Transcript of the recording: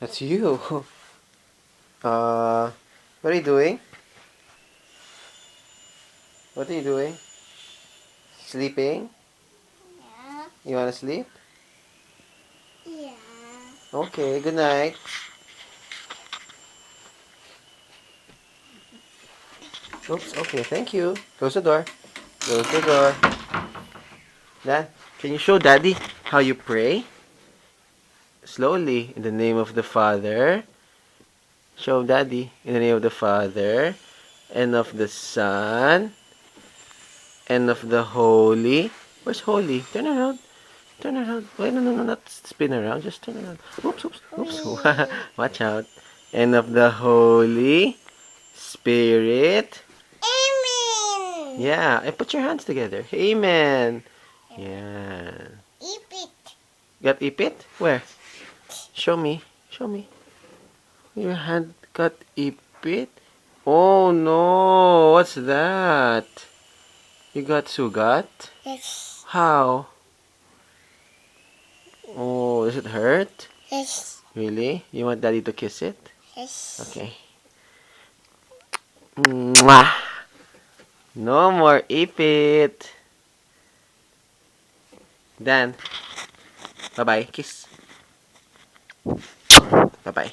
That's you. What are you doing? What are you doing? Sleeping? Yeah. You wanna sleep? Yeah. Okay, good night. Oops, okay, thank you. Close the door. Close the door. Dad, can you show Daddy how you pray? Slowly, in the name of the Father. Show Daddy, in the name of the Father, and of the Son, and of the Holy. Where's Holy? Turn around. Turn around. Wait, no, no, no, not spin around. Just turn around. Oops, oops, oops. Watch out. And of the Holy Spirit. Amen. Yeah, and put your hands together. Amen. Yeah. Eat it. Got ipit? Where? Show me. Show me. Your hand got ipit? Oh no. What's that? You got sugat? Yes. How? Oh, does it hurt? Yes. Really? You want Daddy to kiss it? Yes. Okay. Mwah! No more ipit. Dan. Bye-bye. Kiss. Bye-bye.